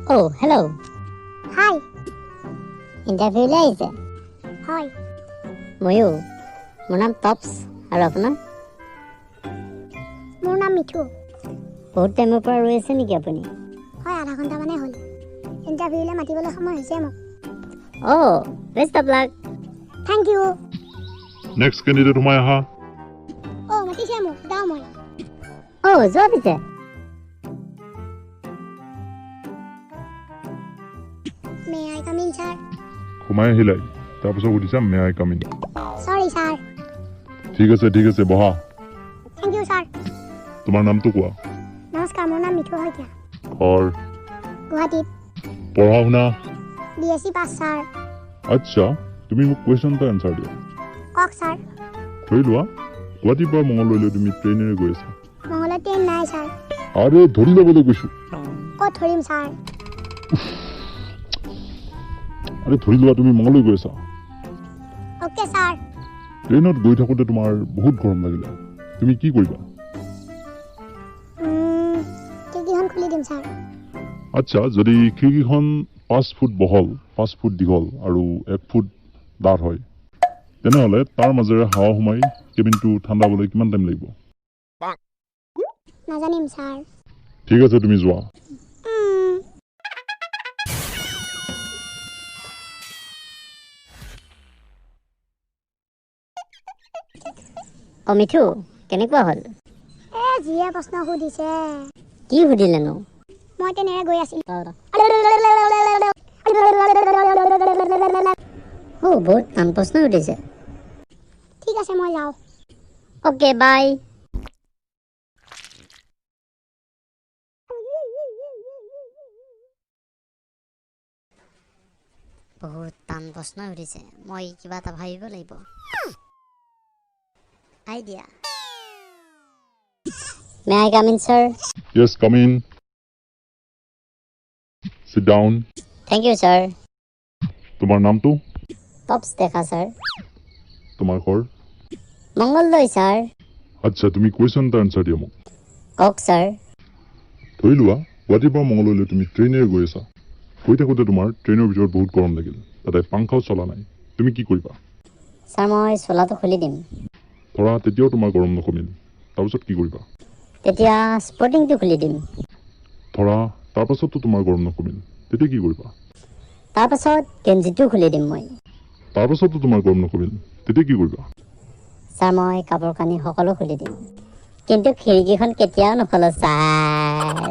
Oh, hello. Hi. Interview আহিছে হয় ময়ো মোৰ নাম টপছ আৰু আপোনাৰ মোৰ নাম মিঠু বহুত টাইমৰ পৰা ৰৈ আছে নেকি আপুনি হয় আধা ঘণ্টা মানে হ'ল ইণ্টাৰভিউলৈ মাতিবলৈ সময় হৈছে মোক Oh, best of luck. Thank you next candidate সোমাই আহা মাতিছে মোক যাওঁ মই Oh, যোৱা পিছে may I come in sir সোমাই আহিলাই তাৰপিছত সুধিছা মে আই কাম ইন সৰি ছাৰ ঠিক আছে বহা থেংক ইউ ছাৰ তোমাৰ নামটো কোৱা নমস্কাৰ মোৰ নাম মিঠু শইকীয়া ঘৰ গুৱাহাটীত পঢ়া শুনা BSc পাছ ছাৰ আচ্ছা তুমি মোক কুৱেশ্যন এটা এনচাৰ দিয়া কওক ছাৰ ধৰি লোৱা গুৱাহাটীৰ পৰা মঙলদৈলৈ তুমি ট্ৰেইনেৰে গৈ আছা মঙলত ট্ৰেইন নাই ছাৰ আৰে ধৰি ল'বলৈ কৈছো ক'ত ধৰিম ছাৰ আৰে ধৰি লোৱা তুমি মঙললৈ গৈ আছা অ'কে ছাৰ ট্ৰেইনত গৈ থাকোঁতে তোমাৰ বহুত গৰম লাগিলে তুমি কি কৰিবা খিৰিকীখন খুলি দিম ছাৰ আচ্ছা যদি খিৰিকীখন 5 ফুট বহল 5 ফুট দীঘল আৰু 1 ফুট ডাঠ হয় তেনেহ'লে তাৰ মাজেৰে হাৱা সোমাই কেবিনটো ঠাণ্ডা হ'বলৈ কিমান টাইম লাগিব নাজানিম ছাৰ ঠিক আছে তুমি যোৱা মিঠু কেনেকুৱা হ'ল যিয়ে প্ৰশ্ন সুধিছে কি সুধিলেনো মই ট্ৰেইনেৰে গৈ আছিলোঁ বহুত টান প্ৰশ্ন সুধিছে ঠিক আছে মই যাওঁ অ'কে বাই বহুত টান প্ৰশ্ন সুধিছে মই কিবা এটা ভাবিব লাগিব idea May I come in, sir? Yes, come in. Sit down. Thank you, sir. তোমাৰ নামটো টপছ দেখা sir তোমাৰ ঘৰ মংগলদৈ sir আচ্ছা তুমি কুৱেশ্যন এটা এনচাৰ দিয়া মোক কওক sir ধৰি লোৱা গুৱাহাটীৰ পৰা মঙলদৈলৈ তুমি ট্ৰেইনেৰে গৈ আছা গৈ থাকোঁতে তোমাৰ ট্ৰেইনৰ ভিতৰত বহুত গৰম লাগিল তাতে পাংখাও চলা নাই তুমি কি কৰিবা sir মই চোলাটো খুলি দিম ধৰা তেতিয়াও তোমাৰ গৰম নকমিল তাৰপিছত কি কৰিবা তেতিয়া স্পৰ্টিংটো খুলি দিম ধৰা তাৰপাছতো তোমাৰ গৰম নকমিল তেতিয়া কি কৰিবা তাৰপাছত গেঞ্জিটো খুলি দিম মই তাৰপাছতো তোমাৰ গৰম নকমিল তেতিয়া কি কৰিবা ছাৰ মই কাপোৰ কানি সকলো খুলি দিম কিন্তু খিৰিকীখন কেতিয়াও নখোলো ছাৰ